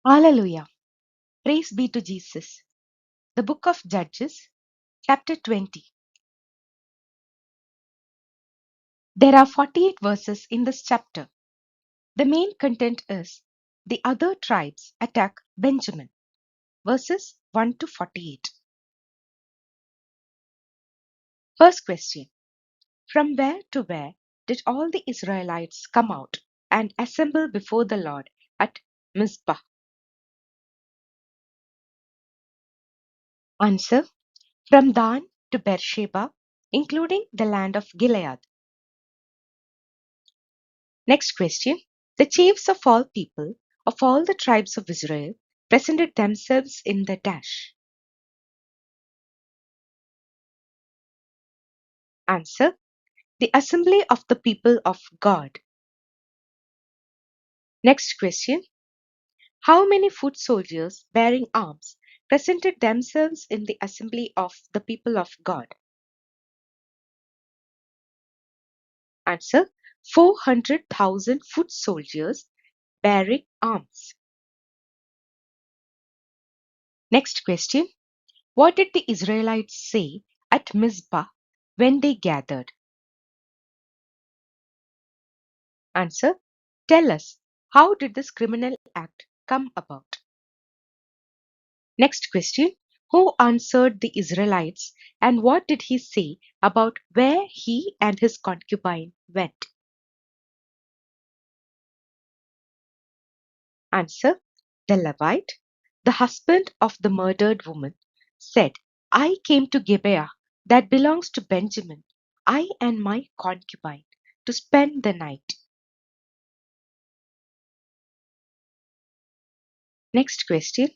Hallelujah. Praise be to Jesus. The book of Judges, chapter 20. There are 48 verses in this chapter. The main content is the other tribes attack Benjamin, verses 1 to 48. First question. From where to where did all the Israelites come out and assemble before the Lord at Mizpah? Answer. From Dan to Beersheba, including the land of Gilead. Next question. The chiefs of all people, of all the tribes of Israel, presented themselves in the dash. Answer. The assembly of the people of God. Next question. How many foot soldiers bearing arms presented themselves in the assembly of the people of God? Answer. 400,000 foot soldiers bearing arms. Next question. What did the Israelites say at Mizpah when they gathered? Answer. Tell us, how did this criminal act come about? Next question. Who answered the Israelites and what did he say about where he and his concubine went? Answer. The Levite, the husband of the murdered woman, said, I came to Gibeah that belongs to Benjamin, I and my concubine, to spend the night. Next question.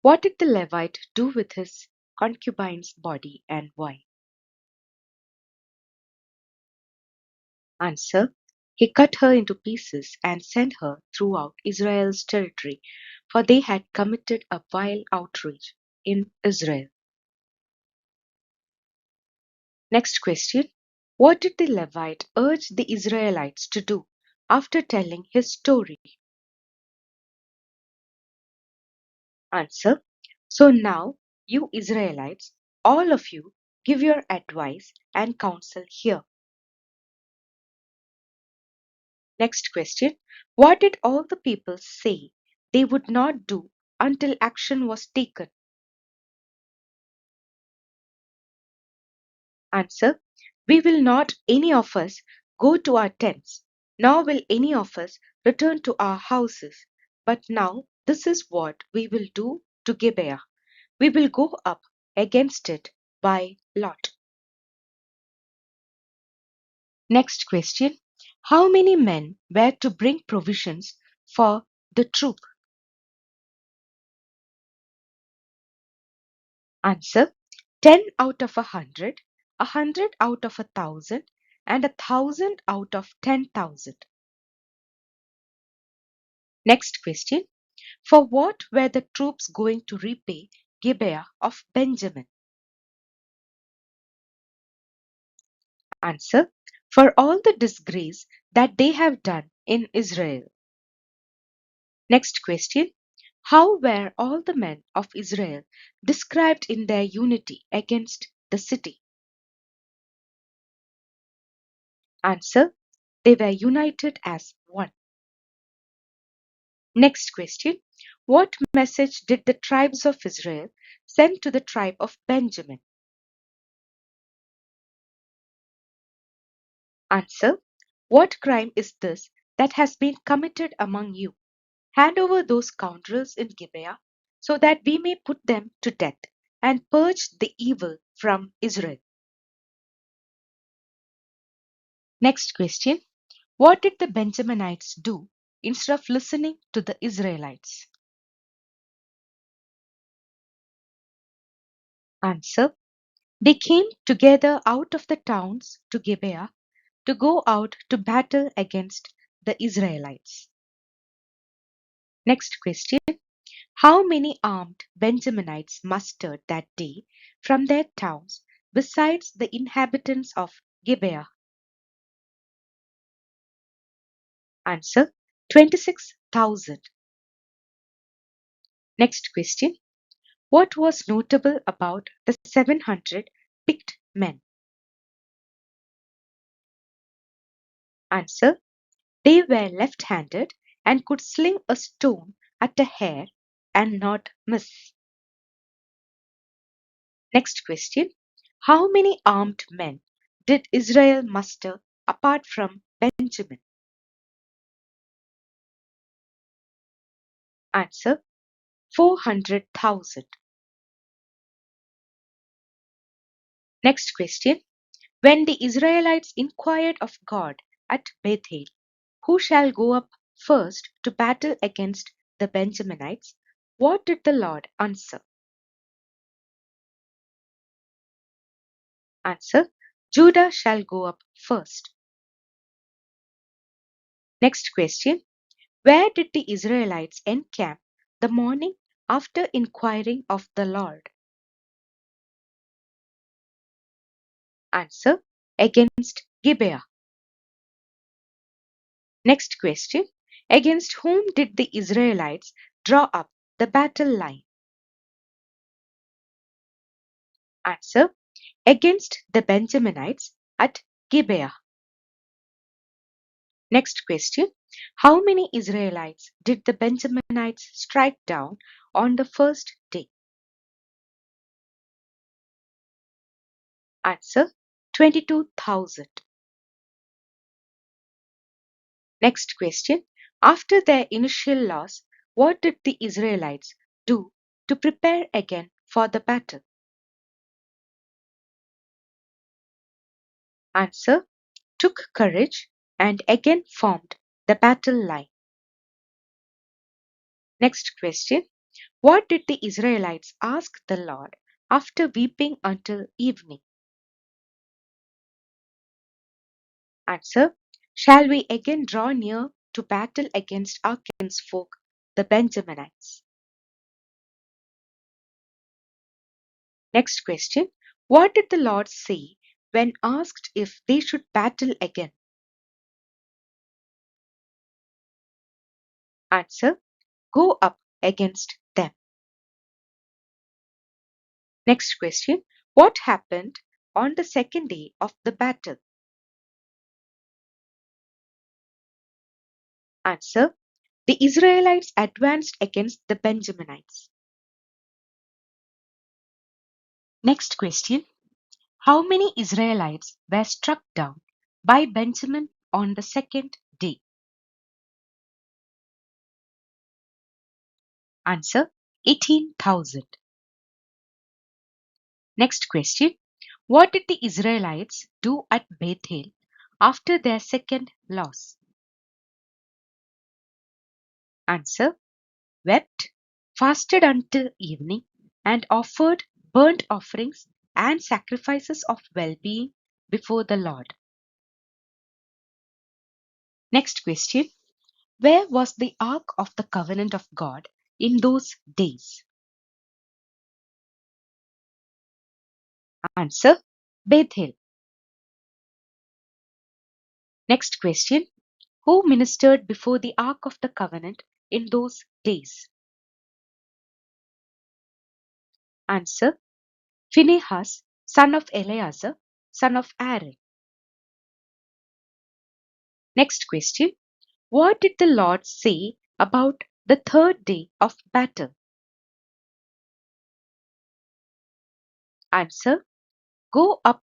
What did the Levite do with his concubine's body and why? Answer. He cut her into pieces and sent her throughout Israel's territory, for they had committed a vile outrage in Israel. Next question. What did the Levite urge the Israelites to do after telling his story? Answer. So now, you Israelites, all of you, give your advice and counsel here. Next question. What did all the people say they would not do until action was taken? Answer. We will not any of us go to our tents, nor will any of us return to our houses. But now this is what we will do to Gibeah. We will go up against it by lot. Next question. How many men were to bring provisions for the troop? Answer. 10 out of 100, 100 out of 1,000, and 1,000 out of 10,000. Next question. For what were the troops going to repay Gibeah of Benjamin? Answer. For all the disgrace that they have done in Israel. Next question. How were all the men of Israel described in their unity against the city? Answer. They were united as one. Next question. What message did the tribes of Israel send to the tribe of Benjamin? Answer. What crime is this that has been committed among you? Hand over those scoundrels in Gibeah so that we may put them to death and purge the evil from Israel. Next question. What did the Benjaminites do instead of listening to the Israelites? Answer. They came together out of the towns to Gibeah to go out to battle against the Israelites. Next question. How many armed Benjaminites mustered that day from their towns besides the inhabitants of Gibeah? Answer. 26,000. Next question. What was notable about the 700 picked men? Answer. They were left-handed and could sling a stone at a hare and not miss. Next question. How many armed men did Israel muster apart from Benjamin? Answer. 400,000. Next question. When the Israelites inquired of God at Bethel, who shall go up first to battle against the Benjaminites? What did the Lord answer? Answer. Judah shall go up first. Next question. Where did the Israelites encamp the morning after inquiring of the Lord? Answer. Against Gibeah. Next question. Against whom did the Israelites draw up the battle line? Answer. Against the Benjaminites at Gibeah. Next question. How many Israelites did the Benjaminites strike down on the first day? Answer. 22,000. Next question. After their initial loss, what did the Israelites do to prepare again for the battle? Answer. Took courage and again formed the battle line. Next question. What did the Israelites ask the Lord after weeping until evening? Answer. Shall we again draw near to battle against our kinsfolk, the Benjaminites? Next question. What did the Lord say when asked if they should battle again? Answer. Go up against them. Next question. What happened on the second day of the battle? Answer. The Israelites advanced against the Benjaminites. Next question. How many Israelites were struck down by Benjamin on the second day? Answer. 18,000. Next question. What did the Israelites do at Bethel after their second loss? Answer. Wept, fasted until evening, and offered burnt offerings and sacrifices of well-being before the Lord. Next question. Where was the Ark of the Covenant of God in those days? Answer. Bethel. Next question. Who ministered before the Ark of the Covenant in those days? Answer. Phinehas, son of Eleazar, son of Aaron. Next question. What did the Lord say about the third day of battle? Answer. Go up,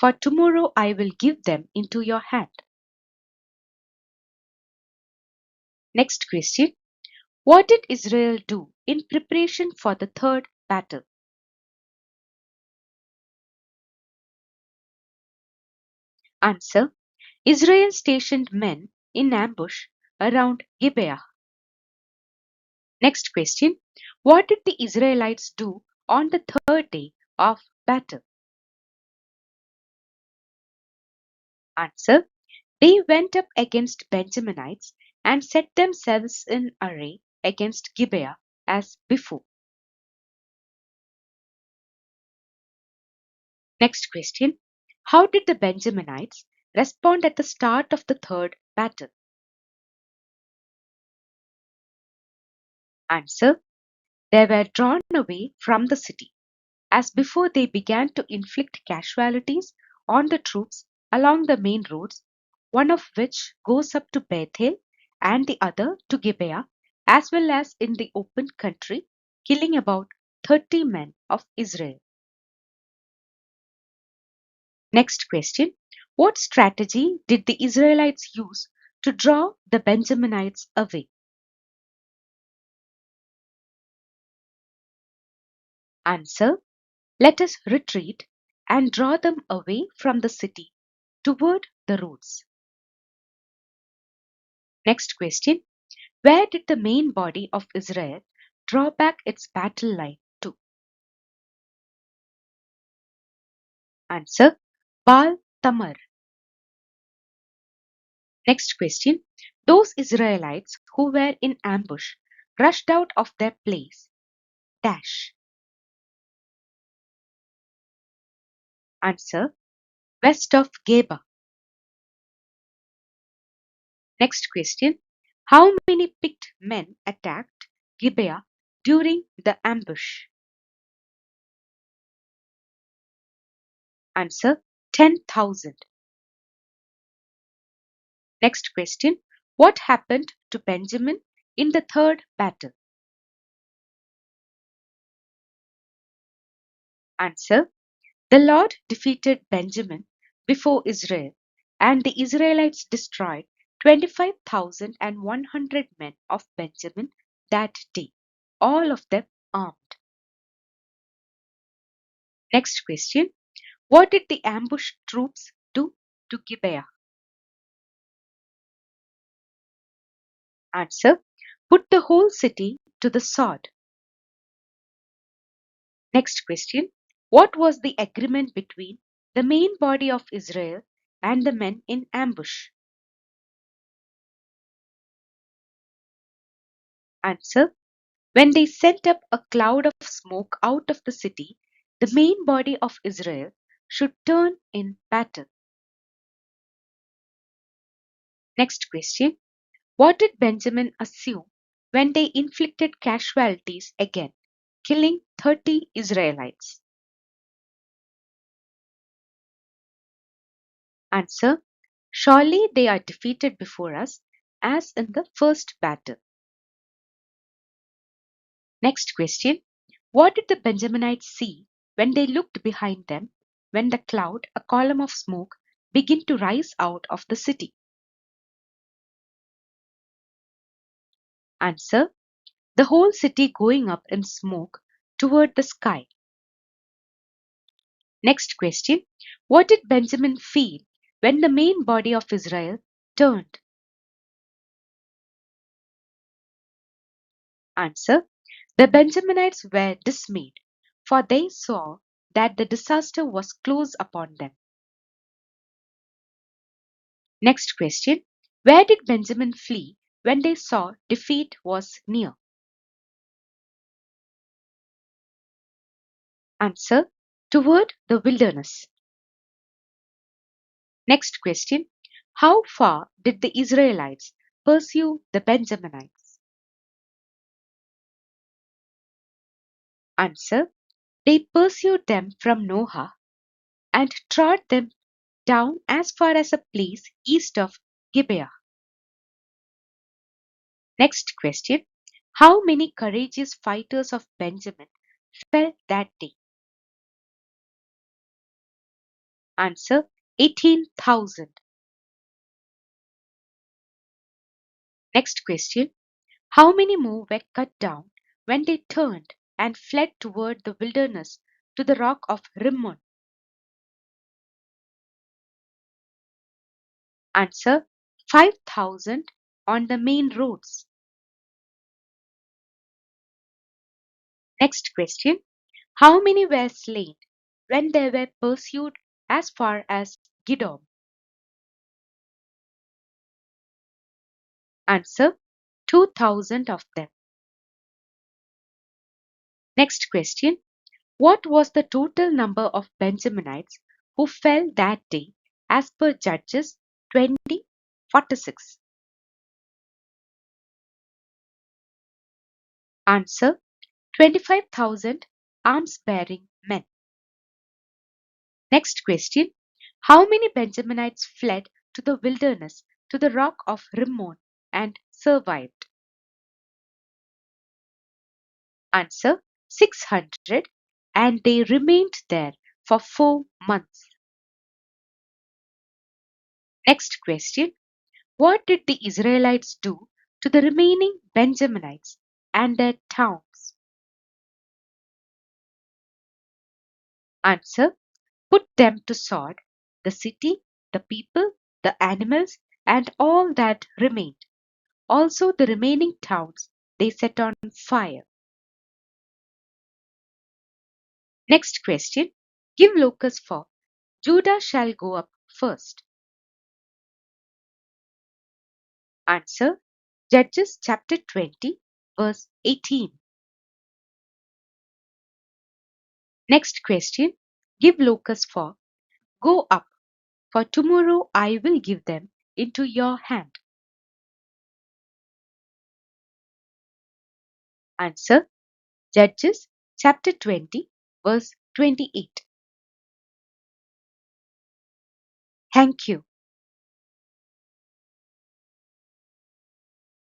for tomorrow I will give them into your hand. Next question. What did Israel do in preparation for the third battle? Answer. Israel stationed men in ambush around Gibeah. Next question. What did the Israelites do on the third day of battle? Answer. They went up against Benjaminites and set themselves in array against Gibeah as before. Next question. How did the Benjaminites respond at the start of the third battle? Answer. They were drawn away from the city, as before they began to inflict casualties on the troops along the main roads, one of which goes up to Bethel and the other to Gibeah, as well as in the open country, killing about 30 men of Israel. Next question. What strategy did the Israelites use to draw the Benjaminites away? Answer. Let us retreat and draw them away from the city toward the roads. Next question. Where did the main body of Israel draw back its battle line to? Answer. Baal Tamar. Next question. Those Israelites who were in ambush rushed out of their place. Dash. Answer. West of Geba. Next question. How many picked men attacked Gibeah during the ambush? Answer. 10,000. Next question. What happened to Benjamin in the third battle? Answer. The Lord defeated Benjamin before Israel, and the Israelites destroyed 25,100 men of Benjamin that day, all of them armed. Next question. What did the ambush troops do to Gibeah? Answer. Put the whole city to the sword. Next question. What was the agreement between the main body of Israel and the men in ambush? Answer. When they sent up a cloud of smoke out of the city, the main body of Israel should turn in battle. Next question. What did Benjamin assume when they inflicted casualties again, killing 30 Israelites? Answer. Surely they are defeated before us, as in the first battle. Next question. What did the Benjaminites see when they looked behind them when the cloud, a column of smoke, began to rise out of the city? Answer. The whole city going up in smoke toward the sky. Next question. What did Benjamin feel when the main body of Israel turned? Answer. The Benjaminites were dismayed, for they saw that the disaster was close upon them. Next question. Where did Benjamin flee when they saw defeat was near? Answer. Toward the wilderness. Next question. How far did the Israelites pursue the Benjaminites? Answer. They pursued them from Noah and trod them down as far as a place east of Gibeah. Next question. How many courageous fighters of Benjamin fell that day? Answer. 18,000. Next question. How many more were cut down when they turned and fled toward the wilderness to the rock of Rimmon? Answer. 5,000 on the main roads. Next question. How many were slain when they were pursued as far as Gidom? Answer. 2,000 of them. Next question. What was the total number of Benjaminites who fell that day as per Judges 20:46? Answer. 25,000 arms bearing men. Next question. How many Benjaminites fled to the wilderness to the rock of Rimmon and survived? Answer 600, and they remained there for 4 months. Next question. What did the Israelites do to the remaining Benjaminites and their towns? Answer. Put them to sword, the city, the people, the animals, and all that remained. Also the remaining towns they set on fire. Next question. Give locus for Judah shall go up first. Answer. Judges chapter 20, verse 18. Next question. Give locus for go up, for tomorrow I will give them into your hand. Answer. Judges chapter 20, verse 28. Thank you.